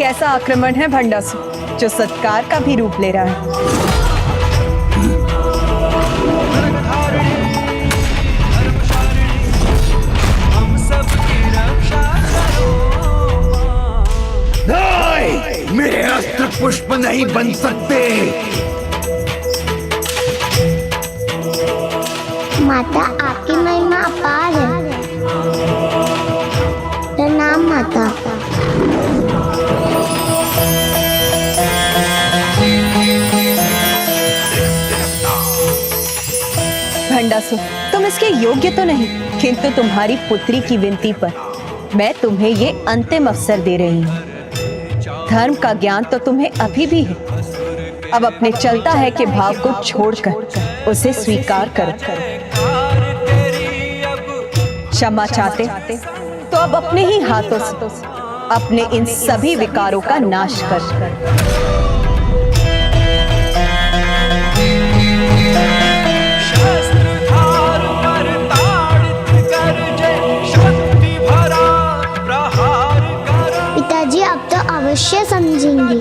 कैसा आक्रमण है भंडासुर, जो सत्कार का भी रूप ले रहा है। नहीं, मेरे अस्त्र पुष्प नहीं बन सकते। माता, आपकी महिमा अपार है। प्रणाम माता। भंडासुर, तुम इसके योग्य तो नहीं, किंतु तुम्हारी पुत्री की विनती पर मैं तुम्हें ये अंतिम अवसर दे रही हूँ। धर्म का ज्ञान तो तुम्हें अभी भी है, अब अपने चलता है कि भाव को छोड़कर उसे स्वीकार करो। क्षमा चाहते तो अब अपने ही हाथों से अपने इन सभी विकारों का नाश कर। पिताजी अब तो अवश्य समझेंगी।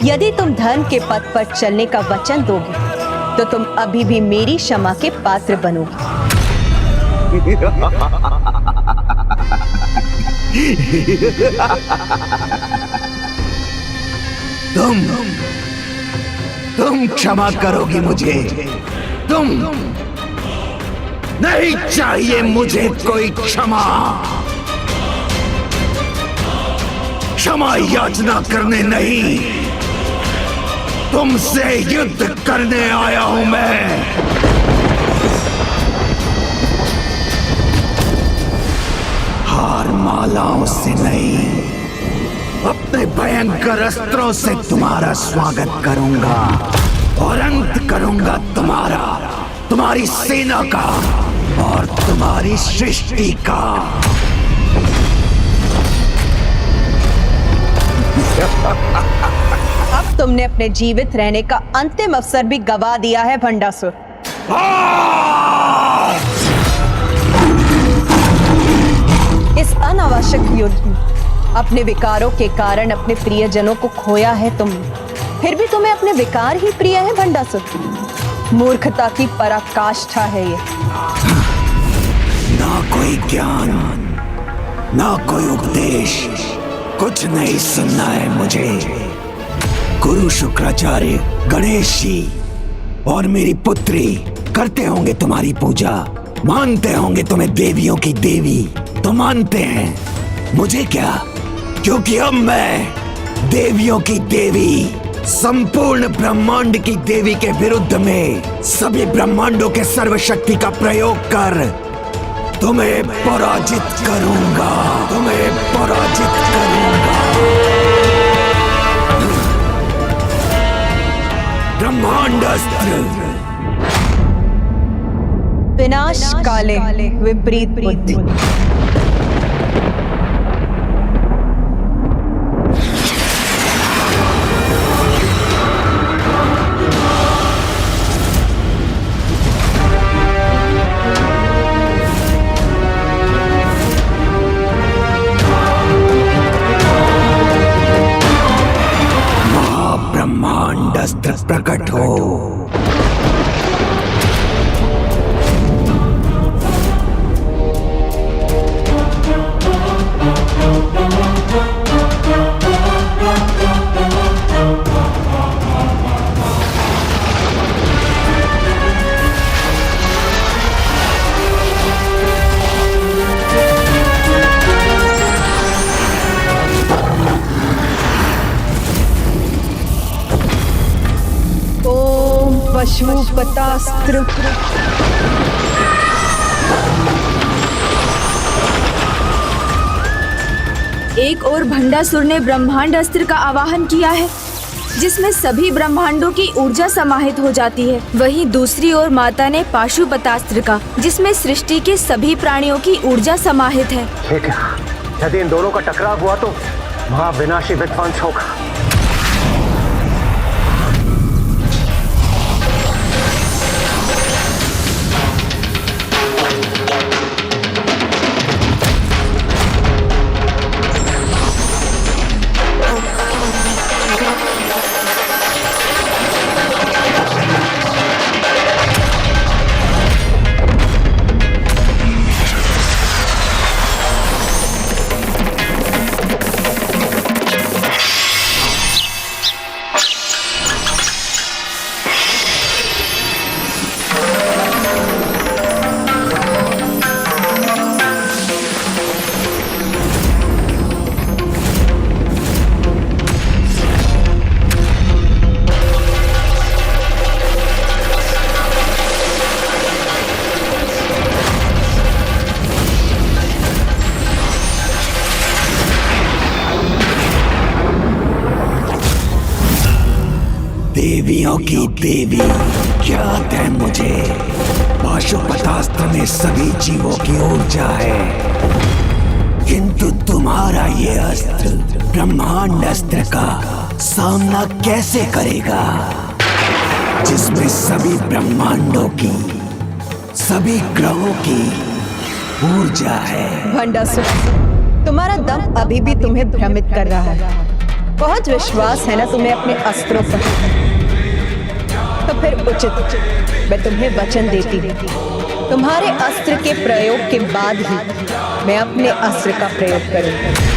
यदि तुम धर्म के पथ पर चलने का वचन दोगे तो तुम अभी भी मेरी क्षमा के पात्र बनोगे। तुम क्षमा करोगी मुझे? तुम नहीं चाहिए मुझे कोई क्षमा। क्षमा याचना करने नहीं, तुमसे युद्ध करने आया हूं मैं। हार मालाओं से नहीं, अपने भयंकर अस्त्रों से तुम्हारा स्वागत करूंगा और अंत करूंगा तुम्हारी सेना का और तुम्हारी सृष्टि का। अब तुमने अपने जीवित रहने का अंतिम अवसर भी गवा दिया है भंडासुर। इस अनावश्यक युद्ध में अपने विकारों के कारण अपने प्रियजनों को खोया है तुमने, फिर भी तुम्हें अपने विकार ही प्रिय है भंडासुर। मूर्खता की पराकाष्ठा है ये। ना कोई ज्ञान, ना कोई उपदेश, कुछ नहीं सुनना है मुझे। गुरु शुक्राचार्य, गणेश जी और मेरी पुत्री करते होंगे तुम्हारी पूजा, मानते होंगे तुम्हें देवियों की देवी, तो मानते हैं। मुझे क्या, क्योंकि अब मैं देवियों की देवी, संपूर्ण ब्रह्मांड की देवी के विरुद्ध में सभी ब्रह्मांडों के सर्वशक्ति का प्रयोग कर तुम्हें पराजित करूंगा, तुम्हें पराजित करूंगा। ब्रह्मांडास्त्र। विनाश काले विपरीत बुद्धि। महाब्रह्मांडास्त्र प्रकट हो। पशुपतास्त्र। एक और भंडासुर ने ब्रह्मांड अस्त्र का आवाहन किया है, जिसमें सभी ब्रह्मांडों की ऊर्जा समाहित हो जाती है। वहीं दूसरी ओर माता ने पाशुपतास्त्र का, जिसमें सृष्टि के सभी प्राणियों की ऊर्जा समाहित है। ठीक है, यदि इन दोनों का टकराव हुआ तो महाविनाशी विध्वंस होगा। देवियों की देवी ज्ञात है मुझे। पाशुपतास्त्र में सभी जीवों की ऊर्जा है, किंतु तुम्हारा ये अस्त्र ब्रह्मांड अस्त्र का सामना कैसे करेगा, जिसमें सभी ब्रह्मांडों की, सभी ग्रहों की ऊर्जा है। भंडासुर, तुम्हारा दम अभी भी तुम्हें भ्रमित कर रहा है। बहुत विश्वास है ना तुम्हें अपने अस्त्रों पर, तो फिर उचित मैं तुम्हें वचन देती हूँ, तुम्हारे अस्त्र के प्रयोग के बाद ही मैं अपने अस्त्र का प्रयोग करूंगी।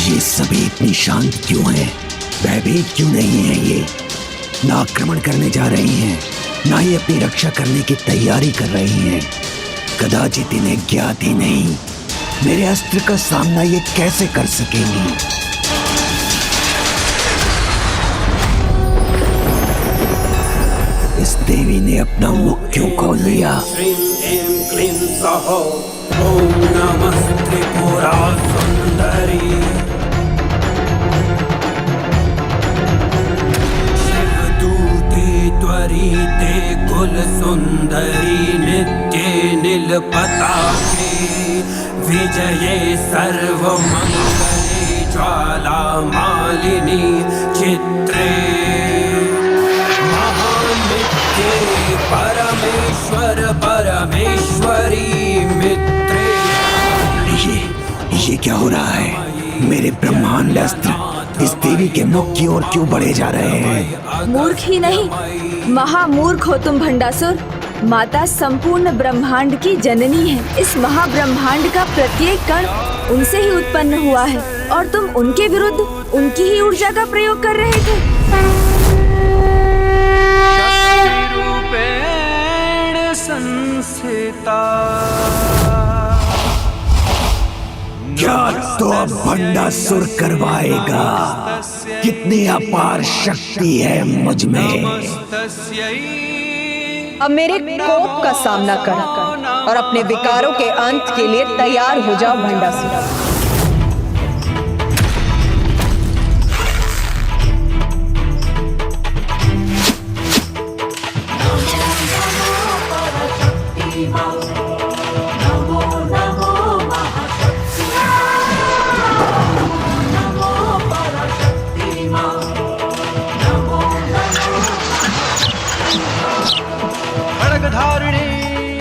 ये सभी इतनी शांत क्यों हैं? भयभीत क्यों नहीं है? ये ना आक्रमण करने जा रही हैं, ना ही अपनी रक्षा करने की तैयारी कर रही हैं। कदाचित इन्हें ज्ञात ही नहीं मेरे अस्त्र का सामना ये कैसे कर सकेंगी। इस देवी ने अपना मुख क्यों खोल लिया? ओम नमस्ते पुरा सुंदरी शिवदूते त्वरिते कुल सुंदरी नित्ये नील पताके विजये सर्वमंगले ज्वाला मालिनी चित्रे महानित्ये परमेश्वर परमेश्वरी मित्रे। ये क्या हो रहा है? मेरे ब्रह्मांड अस्त्र इस देवी के मुख की ओर क्यों बढ़े जा रहे हैं? मूर्ख ही नहीं, महामूर्ख हो तुम भंडासुर। माता संपूर्ण ब्रह्मांड की जननी है। इस महाब्रह्मांड का प्रत्येक कण उनसे ही उत्पन्न हुआ है और तुम उनके विरुद्ध उनकी ही ऊर्जा का प्रयोग कर रहे थे। क्या तो अब भंडासुर करवाएगा? कितनी अपार शक्ति है मुझ में। अब मेरे कोप का सामना कर और अपने विकारों के अंत के लिए तैयार हो जाओ भंडासुर।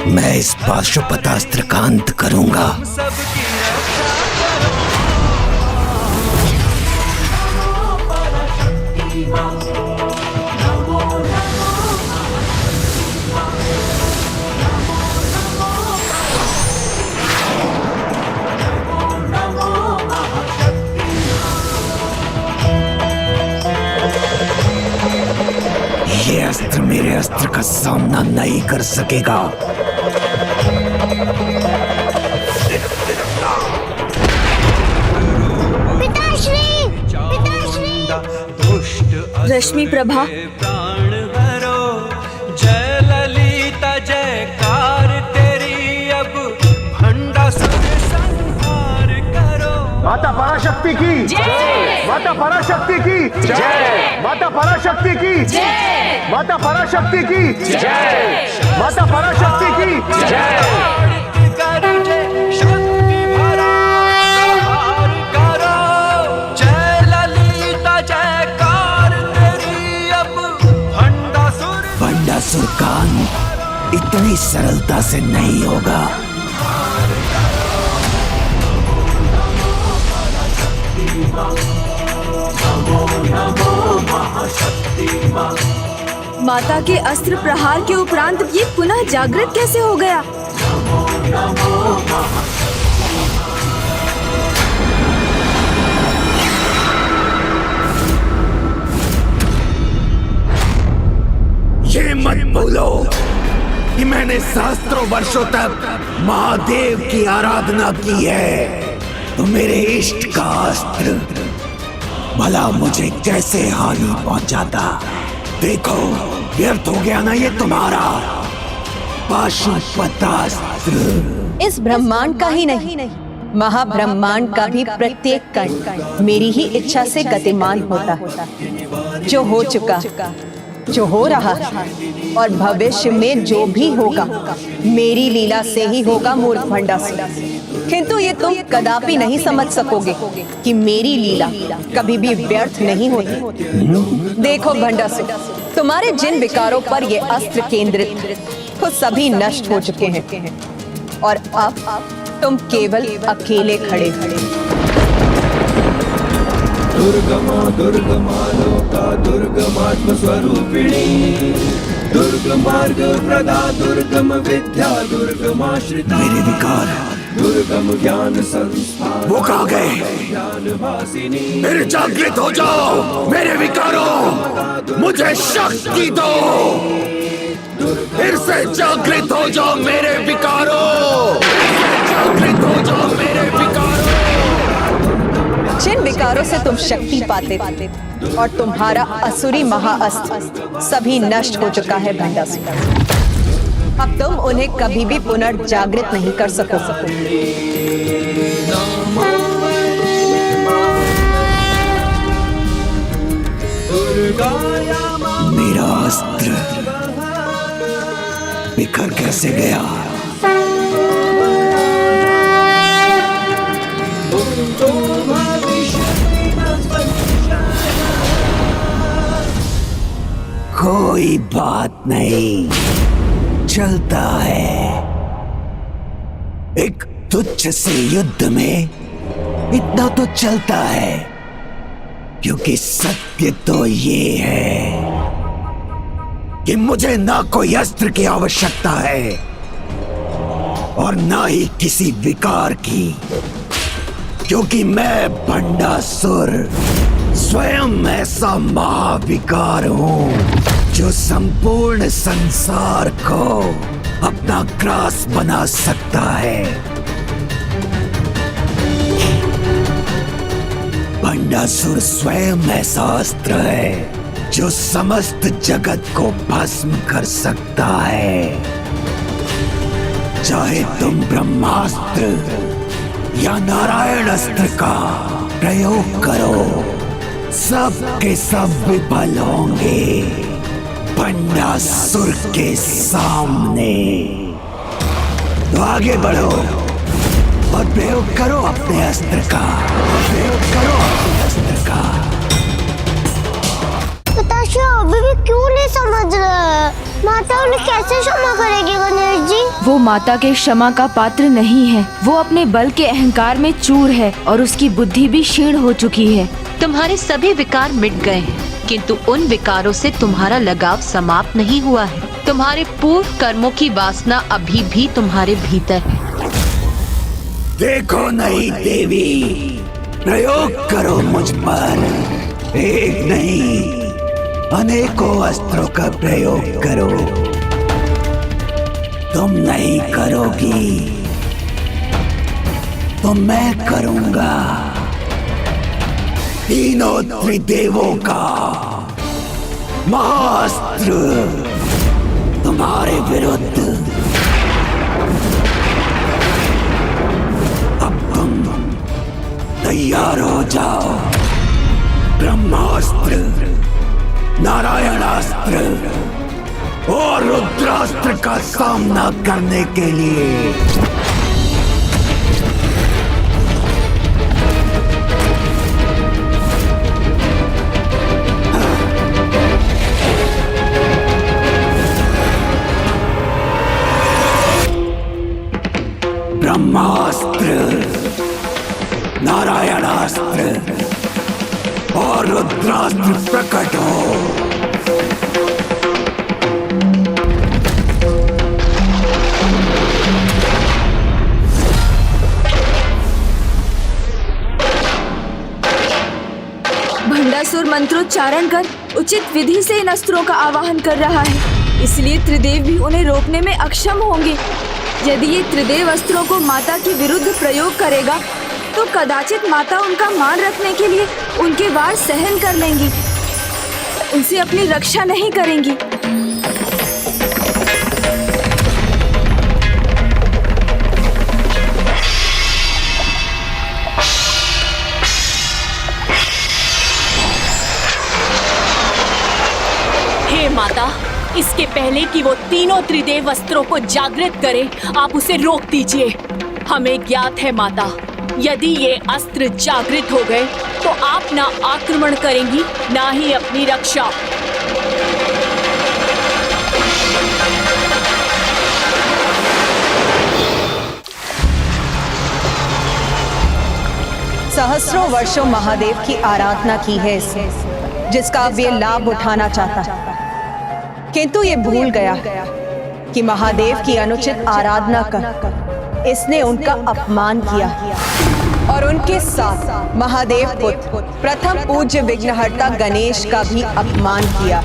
मैं इस पाशुपतास्त्र का अंत करूंगा। ये अस्त्र मेरे अस्त्र का सामना नहीं कर सकेगा। रश्मि प्रभा, प्राण हरो जय ललिता जयकार तेरी अब भंडासुर संहार करो। माता पराशक्ति की जय, माता पराशक्ति की जय, माता पराशक्ति की जय, माता पराशक्ति की जय, माता पराशक्ति की जय। भंडासुर का अंत इतनी सरलता से नहीं होगा। माता के अस्त्र प्रहार के उपरांत ये पुनः जागृत कैसे हो गया? मैंने सहस्त्रों वर्षों तक महादेव की आराधना की है तो मेरे इष्ट का अस्त्र भला मुझे कैसे हानि पहुंचाता। देखो व्यर्थ हो गया ना ये तुम्हारा पाशुपतास्त्र। इस ब्रह्मांड का ही नहीं, महाब्रह्मांड का भी प्रत्येक कण मेरी ही इच्छा से गतिमान होता है। जो हो चुका, जो हो रहा है और भविष्य में जो भी होगा मेरी लीला से ही होगा मूर्ख भंडासुर। किंतु ये तुम कदापि नहीं समझ सकोगे कि मेरी लीला कभी भी व्यर्थ नहीं होती। देखो भंडासुर, तुम्हारे जिन विकारों पर ये अस्त्र केंद्रित वो सभी नष्ट हो चुके हैं और अब तुम केवल अकेले खड़े दुर्गमा दुर्गमा लोका दुर्गमात्म स्वरूपिणी दुर्गम मार्ग प्रदा दुर्गम विद्या दुर्गमाश्रिता मेरे विकार दुर्गम ज्ञान संस्थान वो कहाँ गए? ज्ञान वासिनी फिर जागृत हो जाओ मेरे विकारों, मुझे शक्ति दो। फिर से जागृत हो जाओ मेरे विकारों, जागृत हो जाओ मेरे विकारों। जिन विकारों से तुम शक्ति पाते और तुम्हारा असुरी महाअस्त्र सभी नष्ट हो चुका है भंडासुर। अब तुम उन्हें कभी भी पुनर्जागृत नहीं कर सकोगे। मेरा अस्त्र बिखर कैसे गया? कोई बात नहीं, चलता है। एक तुच्छ से युद्ध में इतना तो चलता है, क्योंकि सत्य तो ये है कि मुझे ना कोई अस्त्र की आवश्यकता है और ना ही किसी विकार की, क्योंकि मैं भंडासुर स्वयं ऐसा महाविकार हूं जो संपूर्ण संसार को अपना ग्रास बना सकता है। भंडासुर स्वयं ऐसा अस्त्र है जो समस्त जगत को भस्म कर सकता है। चाहे तुम ब्रह्मास्त्र या नारायण अस्त्र का प्रयोग करो, सब के सब विफल होंगे भंडासुर के सामने। तो आगे बढ़ो और प्रयोग करो अपने अस्त्र का, प्रयोग करो अपने अस्त्र का। पिताश्री अभी भी क्यों नहीं समझ रहे? माता उन्हें कैसे क्षमा करेगी गणेश जी? वो माता के क्षमा का पात्र नहीं है। वो अपने बल के अहंकार में चूर है और उसकी बुद्धि भी क्षीण हो चुकी है। तुम्हारे सभी विकार मिट गए हैं, किंतु उन विकारों से तुम्हारा लगाव समाप्त नहीं हुआ है। तुम्हारे पूर्व कर्मों की वासना अभी भी तुम्हारे भीतर है। देखो नहीं देवी, प्रयोग करो मुझ पर। एक नहीं, अनेकों अस्त्रों का प्रयोग करो। तुम नहीं करोगी तो मैं करूंगा। तीनों त्रिदेवों का महाअस्त्र तुम्हारे विरुद्ध। अब तुम तैयार हो जाओ। ब्रह्मास्त्र, नारायणास्त्र और रुद्रास्त्र का सामना करने के लिए। ब्रह्मास्त्र, नारायणास्त्र और रुद्रास्त्र प्रकट हो। भंडासुर मंत्रोच्चारण कर उचित विधि से इन अस्त्रों का आवाहन कर रहा है। इसलिए त्रिदेव भी उन्हें रोकने में अक्षम होंगे। यदि ये त्रिदेव अस्त्रों को माता के विरुद्ध प्रयोग करेगा तो कदाचित माता उनका मान रखने के लिए उनके वार सहन कर लेंगी, उनसे अपनी रक्षा नहीं करेंगी। हे माता, इसके पहले कि वो तीनों त्रिदेव अस्त्रों को जागृत करे, आप उसे रोक दीजिए। हमें ज्ञात है माता, यदि ये अस्त्र जागृत हो गए तो आप ना आक्रमण करेंगी ना ही अपनी रक्षा। सहस्रों वर्षों महादेव की आराधना की है इसने, जिसका अब ये लाभ उठाना चाहता, किंतु ये भूल गया कि महादेव की अनुचित आराधना कर इसने उनका अपमान किया और उनके साथ महादेव पुत्र प्रथम पूज्य विघ्नहर्ता गणेश का भी अपमान किया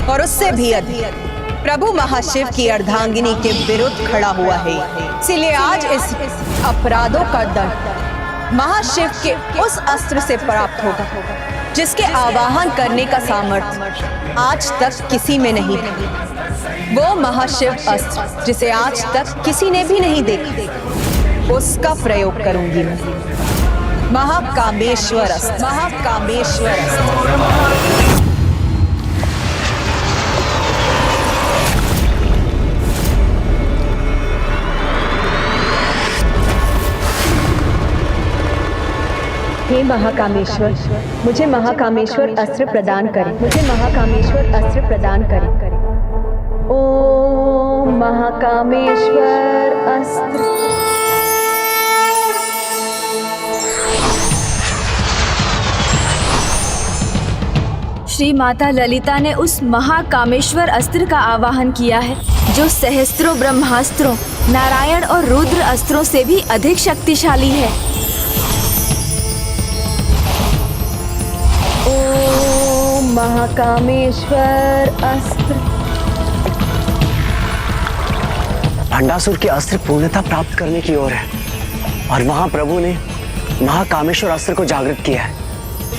और उससे भी अधिक प्रभु महाशिव की अर्धांगिनी के विरुद्ध खड़ा हुआ है। इसलिए आज इस अपराधों का दंड महाशिव के उस अस्त्र से प्राप्त होगा जिसके आवाहन करने का सामर्थ्य आज तक किसी में नहीं था। वो महाशिव अस्त्र जिसे आज तक किसी ने भी नहीं देखा, उसका प्रयोग करूंगी मैं। महाकामेश्वर अस्त्र, महाकामेश्वर अस्त्र। हे महाकामेश्वर, मुझे महाकामेश्वर अस्त्र प्रदान करें, मुझे महाकामेश्वर अस्त्र प्रदान करें। ओम महाकामेश्वर अस्त्र। श्री माता ललिता ने उस महाकामेश्वर अस्त्र का आवाहन किया है, जो सहस्त्रों ब्रह्मास्त्रों, नारायण और रुद्र अस्त्रों से भी अधिक शक्तिशाली है। ओम महाकामेश्वर अस्त्र। भंडासुर के अस्त्र पूर्णता प्राप्त करने की ओर है और वहां प्रभु ने महाकामेश्वर अस्त्र को जागृत किया है,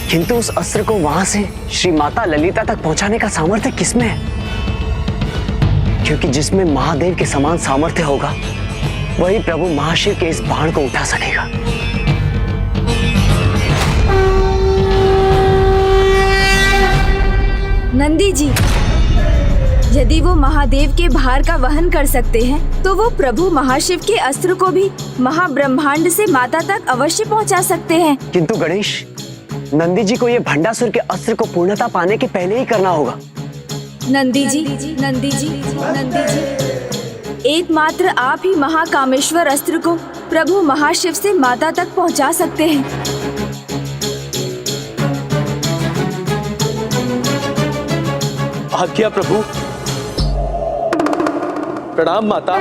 किंतु उस अस्त्र को वहां से श्री माता ललिता तक पहुंचाने का सामर्थ्य किसमें है? क्योंकि जिसमें महादेव के समान सामर्थ्य होगा वही प्रभु महाशिव के इस बाण को उठा सकेगा। नंदी जी, यदि वो महादेव के भार का वहन कर सकते हैं तो वो प्रभु महाशिव के अस्त्र को भी महाब्रह्मांड से माता तक अवश्य पहुंचा सकते हैं। किंतु गणेश, नंदी जी को ये भंडासुर के अस्त्र को पूर्णता पाने के पहले ही करना होगा। नंदी जी, नंदी जी, नंदी जी, एकमात्र आप ही महाकामेश्वर अस्त्र को प्रभु महाशिव से माता तक पहुंचा सकते हैं। आज्ञा प्रभु। प्रणाम माता।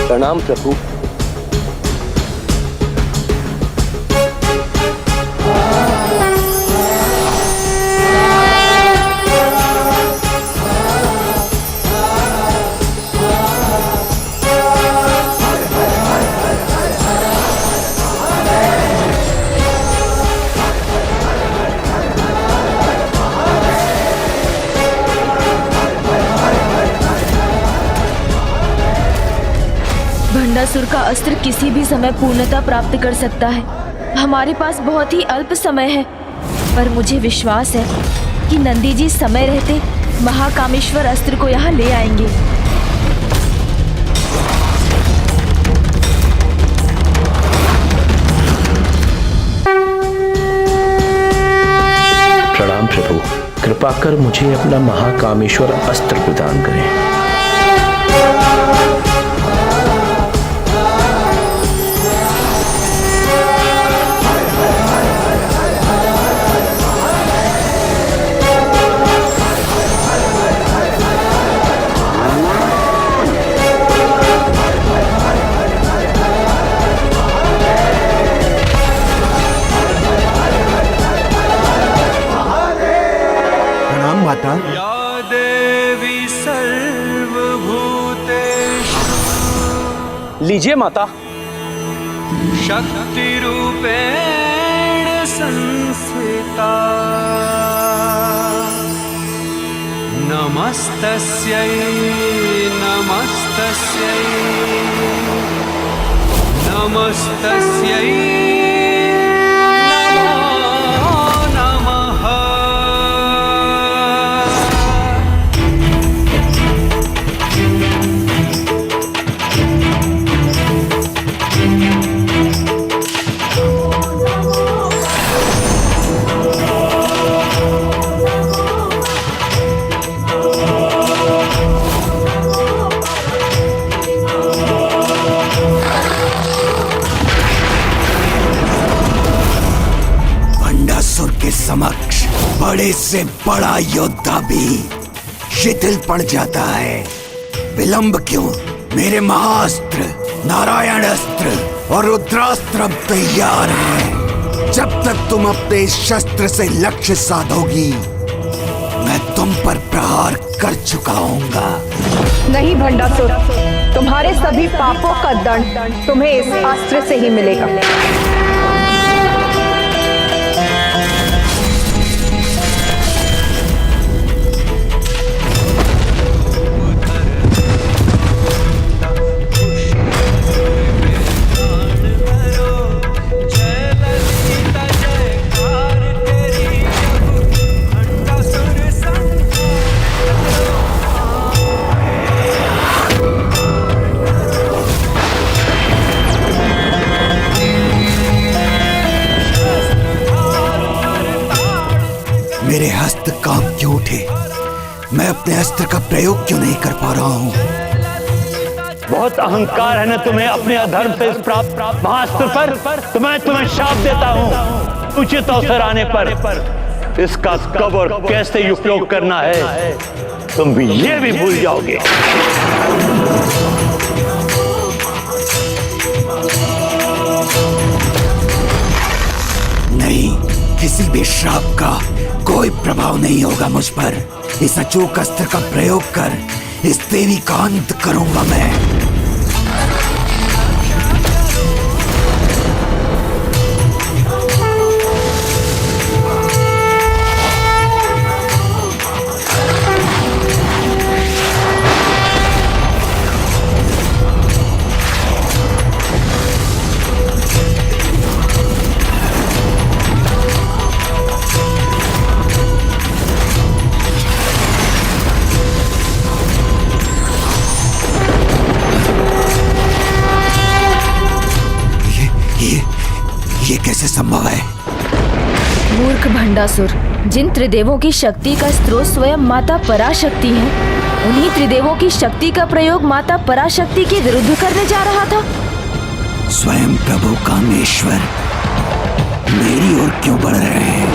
प्रणाम प्रभु। भंडासुर का अस्त्र किसी भी समय पूर्णता प्राप्त कर सकता है। हमारे पास बहुत ही अल्प समय है, पर मुझे विश्वास है कि नंदी जी समय रहते महाकामेश्वर अस्त्र को यहाँ ले आएंगे। कृपा कर मुझे अपना महाकामेश्वर अस्त्र प्रदान करें। प्रणाम माता। या देवी सर्वभूतेषु लीजिए माता। शक्ति रूपेण संस्थिता नमस्तस्यै नमस्तस्यै नमस्तस्यै नमो नमः। भंडासुर के समक्ष बड़े से बड़ा योद्धा भी शिथिल पड़ जाता है। विलंब क्यों? मेरे महाअस्त्र नारायण अस्त्र और रुद्रास्त्र अब तैयार हैं। जब तक तुम अपने इस शस्त्र से लक्ष्य साधोगी मैं तुम पर प्रहार कर चुकाऊंगा। नहीं भंडासुर, तुम्हारे सभी पापों का दंड तुम्हें इस अस्त्र से ही मिलेगा। मेरे हस्त कांप क्यों उठे? मैं अपने अस्त्र का प्रयोग क्यों नहीं कर पा रहा हूँ? बहुत अहंकार है ना तुम्हें अपने अधर्म से इस प्राप्त महाअस्त्र पर। तुम्हें शाप देता हूँ। उचित अवसर आने पर इसका कब और कैसे उपयोग करना है तुम भी ये भी भूल जाओगे। नहीं, किसी भी श्राप का कोई प्रभाव नहीं होगा मुझ पर। इस अचूक अस्त्र का प्रयोग कर इस देवी का अंत करूंगा मैं। ये कैसे संभव है? मूर्ख भंडासुर, जिन त्रिदेवों की शक्ति का स्रोत स्वयं माता पराशक्ति है, उन्हीं त्रिदेवों की शक्ति का प्रयोग माता पराशक्ति के विरुद्ध करने जा रहा था। स्वयं प्रभु कामेश्वर मेरी ओर क्यों बढ़ रहे हैं?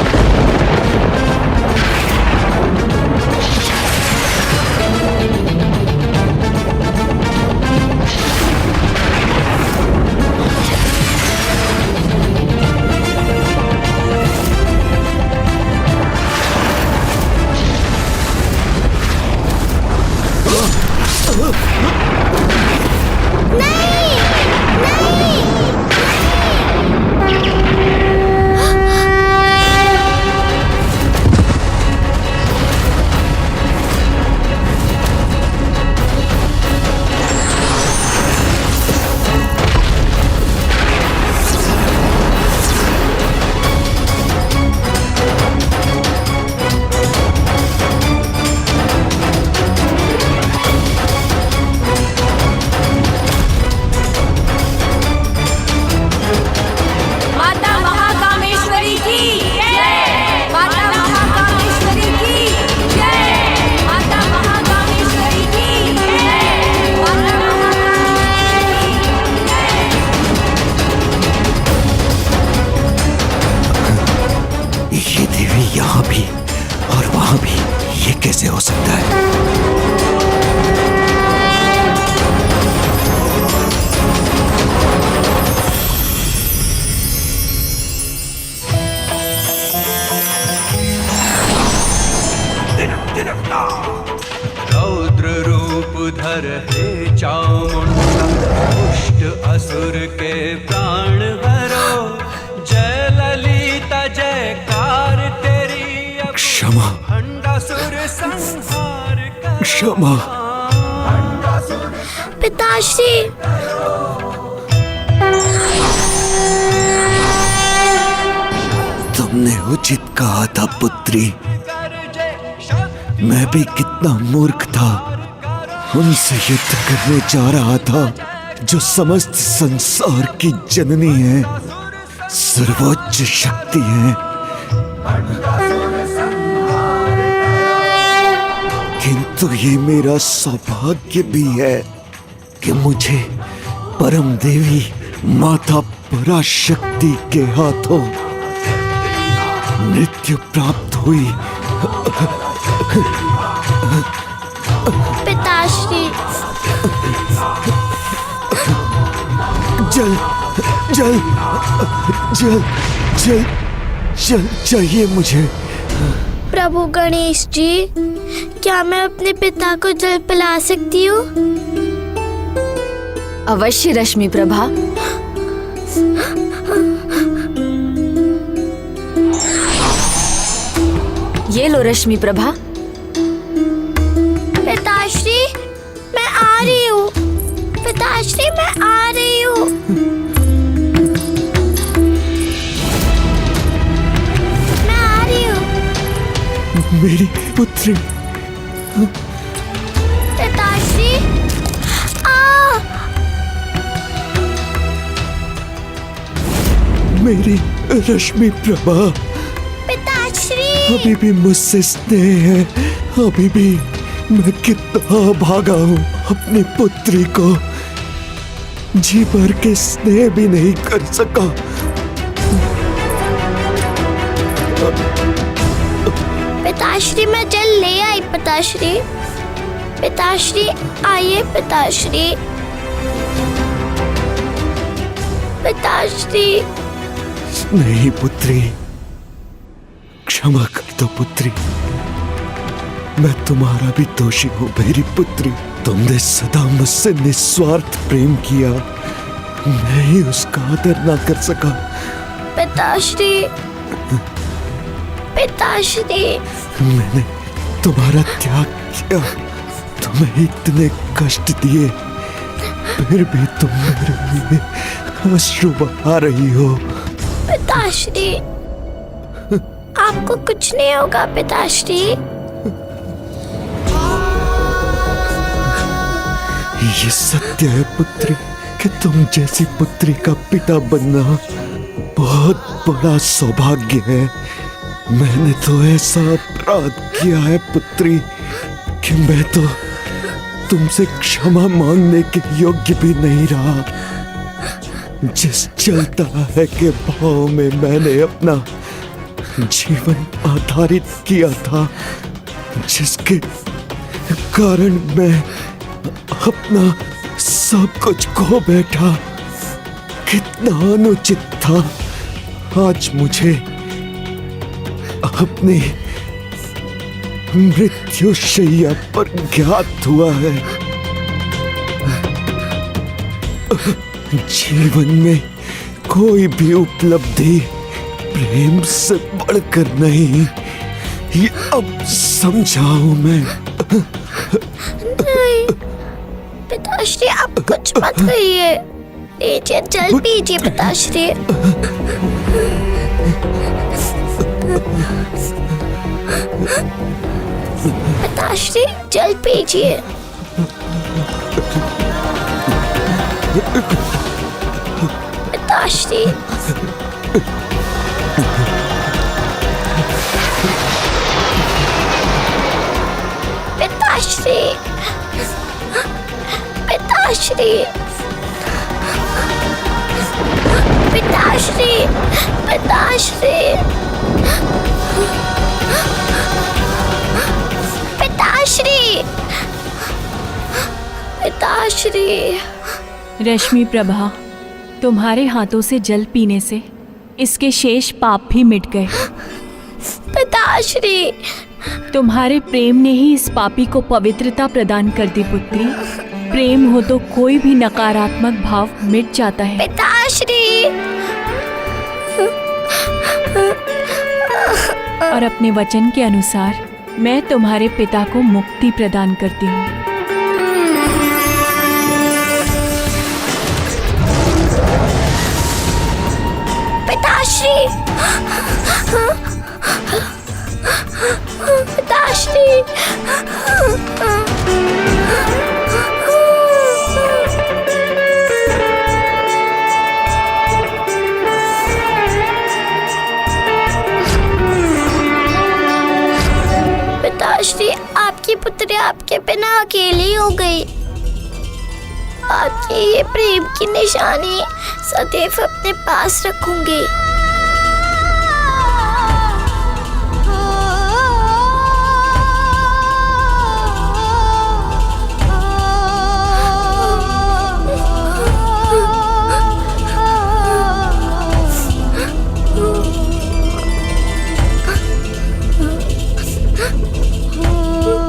असुर के प्राण हरो, जय ललिता जयकार तेरी, अब क्षमा भंडासुर संहार करो। क्षमा। पिताश्री, तुमने उचित कहा था पुत्री। मैं भी कितना मूर्ख था, उनसे युद्ध करने जा रहा था जो समस्त संसार की जननी है, सर्वोच्च शक्ति है। किंतु ये मेरा सौभाग्य भी है कि मुझे परम देवी माता पराशक्ति के हाथों मृत्यु प्राप्त हुई। पिताश्री, जल जल जल जल जल चाहिए मुझे। प्रभु गणेश जी, क्या मैं अपने पिता को जल पिला सकती हूँ? अवश्य रश्मि प्रभा। ये लो रश्मि प्रभा। पिताश्री, मैं आ रही हूँ। पिताश्री, मैं आ रही हूँ। मैं आ रही हूँ। मेरी पुत्री। पिताश्री, आ। मेरी रश्मि प्रभा। पिताश्री, अभी भी मुझसे स्नेह है, अभी भी मैं कितना भागा हूँ, अपनी पुत्री को जी भर के स्नेह भी नहीं कर सका। पिताश्री, मैं जल ले आई। पिताश्री, पिताश्री आइए। पिताश्री, पिताश्री। नहीं पुत्री, क्षमा कर दो पुत्री, मैं तुम्हारा भी दोषी हूँ मेरी पुत्री। तुमने सदा मुझसे निस्वार्थ प्रेम किया, मैं ही उसका आदर ना कर सका। पिताश्री, पिताश्री। मैंने तुम्हारा त्याग किया, तुम्हें इतने कष्ट दिए, फिर भी तुम मेरे लिए अश्रु बहा रही हो। पिताश्री, आपको कुछ नहीं होगा। पिताश्री, ये सत्य है पुत्री कि तुम जैसी पुत्री का पिता बनना बहुत बड़ा सौभाग्य है। मैंने तो ऐसा अपराध किया है पुत्री कि मैं तो तुमसे क्षमा मांगने के योग्य भी नहीं रहा। जिस जलता है के भाव में मैंने अपना जीवन आधारित किया था, जिसके कारण मैं अपना सब कुछ खो बैठा, कितना अनुचित था। आज मुझे अपनी मृत्यु शैया पर ज्ञात हुआ है, जीवन में कोई भी उपलब्धि प्रेम से बढ़कर नहीं, ये अब समझा हूं मैं। नहीं पिताश्री, आप कुछ मत कहिए। लीजिए जल पीजिए पिताश्री। पिताश्री जल पीजिए। पिताश्री, पिताश्री, पिताश्री, पिताश्री, पिताश्री, पिताश्री, पिताश्री। रश्मि प्रभा, तुम्हारे हाथों से जल पीने से इसके शेष पाप भी मिट गए। पिताश्री, तुम्हारे प्रेम ने ही इस पापी को पवित्रता प्रदान कर दी पुत्री। प्रेम हो तो कोई भी नकारात्मक भाव मिट जाता है। पिताश्री, और अपने वचन के अनुसार मैं तुम्हारे पिता को मुक्ति प्रदान करती हूँ। पिताश्री, पिताश्री, पिताश्री, आपकी पुत्री आपके बिना अकेली हो गई। आपकी ये प्रेम की निशानी सदैव अपने पास रखूंगी।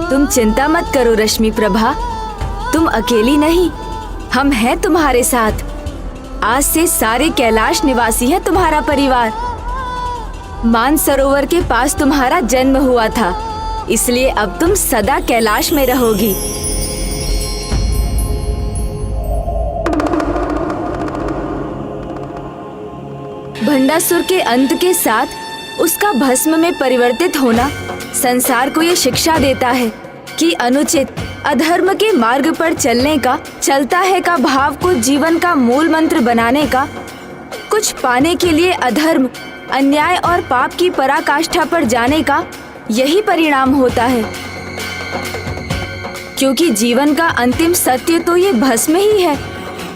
तुम चिंता मत करो रश्मि प्रभा, तुम अकेली नहीं, हम हैं तुम्हारे साथ। आज से सारे कैलाश निवासी हैं तुम्हारा परिवार। मानसरोवर के पास तुम्हारा जन्म हुआ था, इसलिए अब तुम सदा कैलाश में रहोगी। भंडासुर के अंत के साथ उसका भस्म में परिवर्तित होना संसार को ये शिक्षा देता है कि अनुचित अधर्म के मार्ग पर चलने का, चलता है का भाव को जीवन का मूल मंत्र बनाने का, कुछ पाने के लिए अधर्म, अन्याय और पाप की पराकाष्ठा पर जाने का यही परिणाम होता है। क्योंकि जीवन का अंतिम सत्य तो ये भस्म ही है।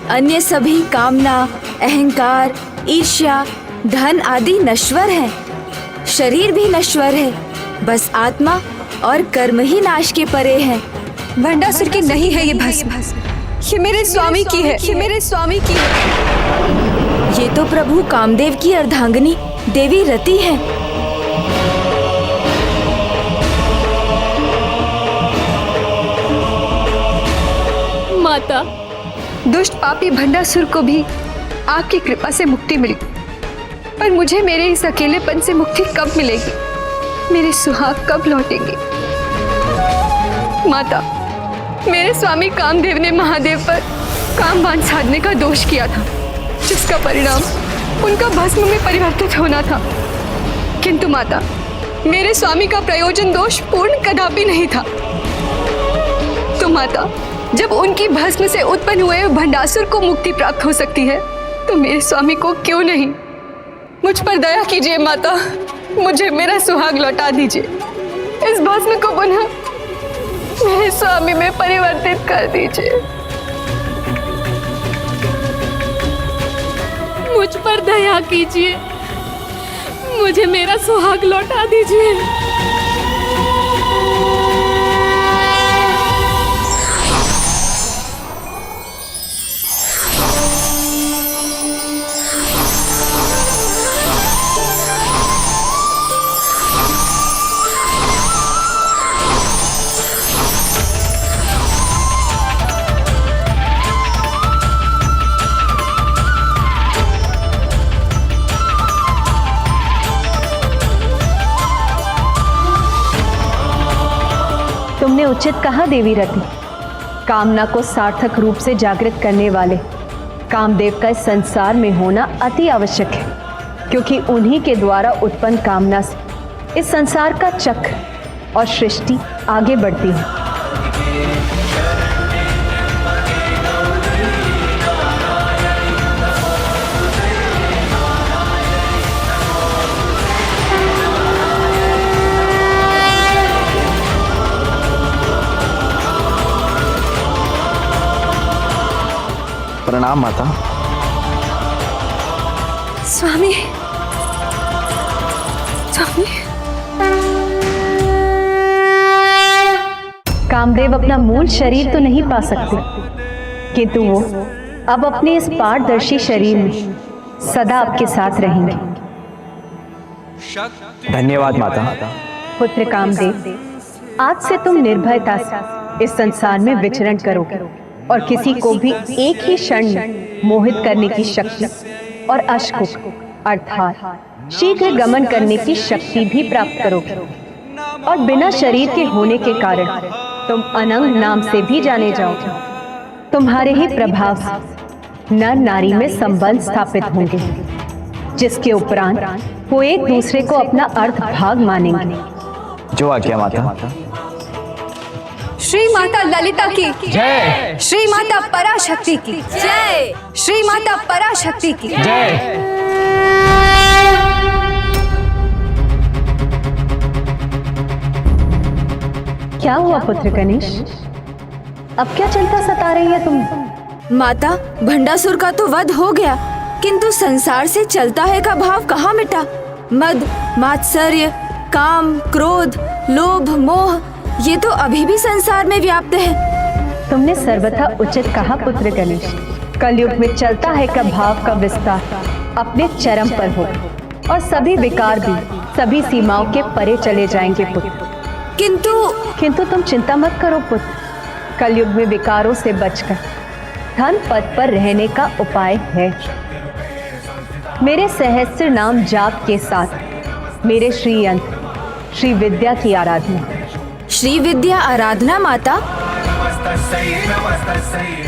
अन्य सभी कामना, अहंकार, ईर्ष्या, धन आदि नश्वर है, शरीर भी नश्वर है, बस आत्मा और कर्म ही नाश के परे है। भंडासुर की नहीं है ये भस्म, ये मेरे स्वामी की है, ये मेरे स्वामी की है। ये तो प्रभु कामदेव की अर्धांगिनी देवी रति है। माता, दुष्ट पापी भंडासुर को भी आपकी कृपा से मुक्ति मिली, पर मुझे मेरे इस अकेलेपन से मुक्ति कब मिलेगी? मेरे सुहाग कब लौटेंगे? माता, मेरे स्वामी कामदेव ने महादेव पर कामबान साधने का दोष किया था, जिसका परिणाम उनका भस्म में परिवर्तित होना था। किंतु माता, मेरे स्वामी का प्रयोजन दोष पूर्ण कदापि नहीं था। तो माता, जब उनकी भस्म से उत्पन्न हुए भंडासुर को मुक्ति प्राप्त हो सकती है, तो मेरे स्वामी को क्यों नहीं? मुझ पर दया कीजिए माता, मुझे मेरा सुहाग लौटा दीजिए। इस भस्म को पुनः मेरे स्वामी में परिवर्तित कर दीजिए। मुझ पर दया कीजिए, मुझे मेरा सुहाग लौटा दीजिए। तुमने उचित कहा देवी रति। कामना को सार्थक रूप से जागृत करने वाले कामदेव का इस संसार में होना अति आवश्यक है, क्योंकि उन्हीं के द्वारा उत्पन्न कामना से इस संसार का चक्र और सृष्टि आगे बढ़ती है। प्रणाम माता। स्वामी, स्वामी। कामदेव अपना मूल शरीर तो नहीं पा सकते, किंतु वो अब अपने इस पारदर्शी शरीर में सदा आपके साथ रहेंगे। धन्यवाद माता। पुत्र कामदेव, आज से तुम निर्भयता से इस संसार में विचरण करोगे। और किसी को भी एक ही क्षण में मोहित करने की शक्ति और अश्कुक अर्थात शीघ्र गमन करने की शक्ति भी प्राप्त करोगे। और बिना शरीर के होने के कारण तुम अनंग नाम से भी जाने जाओगे। तुम्हारे ही प्रभाव से नर नारी में संबंध स्थापित होंगे, जिसके उपरांत वो एक दूसरे को अपना अर्थ भाग मानेंगे। जो आज्ञा माता। श्री माता ललिता की जय। श्री माता पराशक्ति की जय। श्री माता पराशक्ति की जय। क्या हुआ पुत्र गणेश? अब क्या चिंता सता रही है तुम्हें? माता, भंडासुर का तो वध हो गया, किंतु संसार से चलता है का भाव कहाँ मिटा? मद, मात्सर्य, काम, क्रोध, लोभ, मोह, ये तो अभी भी संसार में व्याप्त है। तुमने सर्वथा उचित कहा पुत्र गणेश। कलयुग में चलता है का भाव का विस्तार अपने चरम पर हो और सभी विकार भी सभी सीमाओं के परे चले जाएंगे पुत्र। किंतु तुम चिंता मत करो पुत्र। कलयुग में विकारों से बचकर धन पद पर रहने का उपाय है। मेरे सहस्त्र नाम जाप के साथ मेरे श्री यंत्र श्री विद्या की आराधना। श्री विद्या आराधना माता?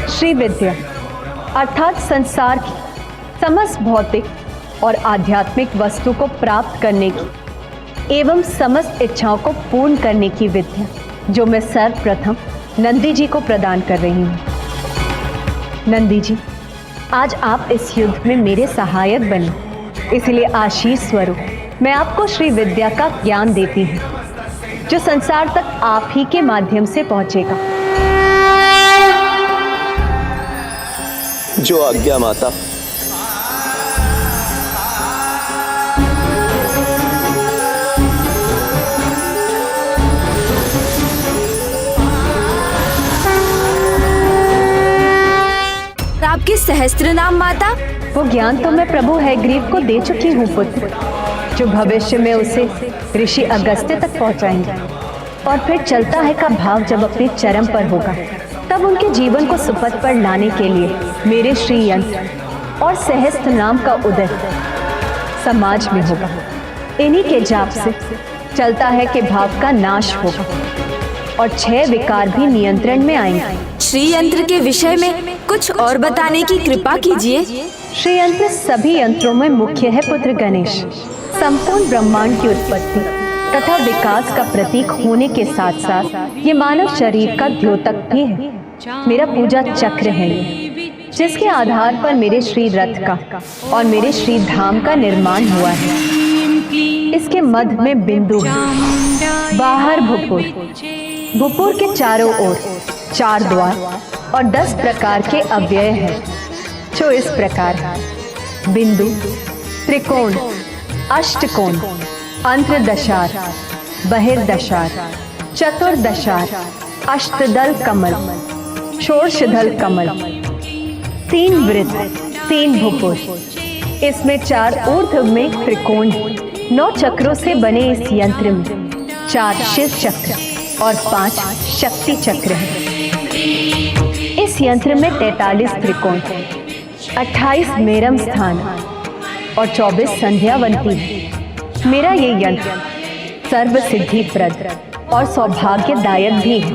श्री विद्या अर्थात संसार की समस्त भौतिक और आध्यात्मिक वस्तु को प्राप्त करने की एवं समस्त इच्छाओं को पूर्ण करने की विद्या, जो मैं सर्वप्रथम नंदी जी को प्रदान कर रही हूँ। नंदी जी, आज आप इस युद्ध में मेरे सहायक बने, इसलिए आशीष स्वरूप मैं आपको श्री विद्या का ज्ञान देती हूँ, जो संसार तक आप ही के माध्यम से पहुंचेगा। जो आज्ञा माता। आपके सहस्त्र नाम माता? वो ज्ञान तो मैं प्रभु हैग्रीव को दे चुकी हूँ पुत्र, जो भविष्य में उसे ऋषि अगस्त्य तक पहुँचाएंगे। और फिर चलता है का भाव जब अपने चरम पर होगा, तब उनके जीवन को सुपथ पर लाने के लिए मेरे श्री यंत्र और सहस्त्र नाम का उदय समाज में होगा। इन्हीं के जाप से चलता है कि भाव का नाश होगा और 6 विकार भी नियंत्रण में आएंगे। श्री यंत्र के विषय में कुछ और बताने की कृपा कीजिए। श्री यंत्र सभी यंत्रों में मुख्य है पुत्र गणेश। संपूर्ण ब्रह्मांड की उत्पत्ति तथा विकास का प्रतीक होने के साथ साथ ये मानव शरीर का द्योतक भी है। मेरा पूजा चक्र है ये, जिसके आधार पर मेरे श्री रथ का और मेरे श्री धाम का निर्माण हुआ है। इसके मध्य में बिंदु है, बाहर भूपुर, भूपुर के चारों ओर 4 द्वार और 10 प्रकार के अव्यय हैं, जो इस प्रकार है: बिंदु, त्रिकोण, अष्टकोण, अंतर्दशार, बहिर्दशार, चतुर्दशार, अष्टदल कमल, षोडशदल कमल, 3 वृत्त, 3 भूपुर। इसमें 4 ऊर्ध्व में त्रिकोण, 9 चक्रों से बने इस यंत्र में 4 शिव चक्र और 5 शक्ति चक्र हैं। इस यंत्र में 43 त्रिकोण, 28 मेरम स्थान और 24 संध्यावंती है। मेरा ये यंत्र सर्व सिद्धि प्रद और सौभाग्यदायक भी है।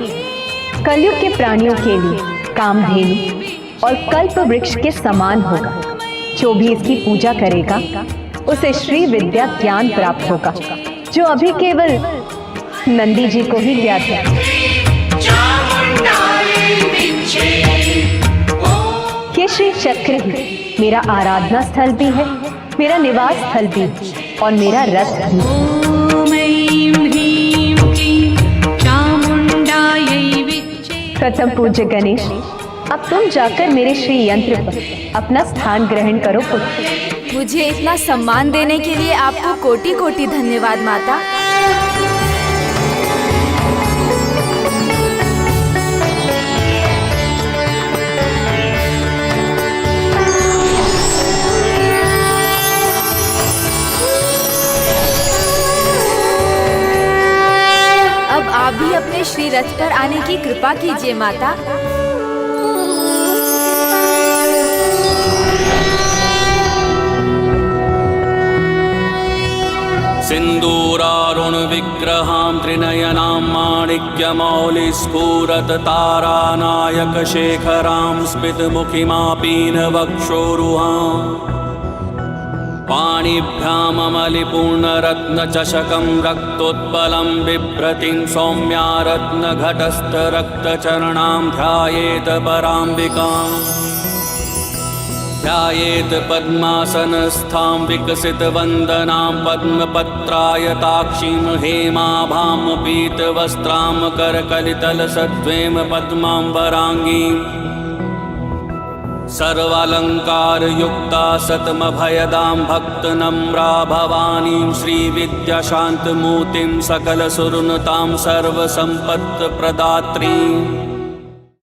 कलयुग के प्राणियों के लिए कामधेनु और कल्प वृक्ष के समान होगा। जो भी इसकी पूजा करेगा उसे श्री विद्या ज्ञान प्राप्त होगा, जो अभी केवल नंदी जी को ही ज्ञात है। ये श्री चक्र ही मेरा आराधना स्थल भी है, मेरा निवास स्थल भी और मेरा रथ भी। प्रथम पूज्य गणेश, अब तुम जाकर मेरे श्री यंत्र पर अपना स्थान ग्रहण करो पुत्र। मुझे इतना सम्मान देने के लिए आपको कोटि कोटि धन्यवाद माता। अब आप भी अपने श्री रथ पर आने की कृपा कीजिए माता। माणिक्यमौलिस्फुरत तारानायकशेखरां स्मितमुखिमापीनवक्षोरुहाम् पाणिभ्याममलिपूर्णरत्नचषकं रक्तोत्पलं बिभ्रतिं सौम्या रत्नघटस्थरक्तचरणां ध्यायेत पराम्बिकाम् ध्यायेत पद्मासनस्थां विकसितवन्दनां पद्मपत्रायताक्षीं हेमाभां पीतवस्त्रां करकलितलसद्वेम पद्माम्बराङ्गीं सर्वालङ्कारयुक्ता सतमभयदां भक्तनम्रा भवानीं श्रीविद्याशान्तमूर्तिं सकलसुरनुतां सर्वसम्पत्प्रदात्रीम्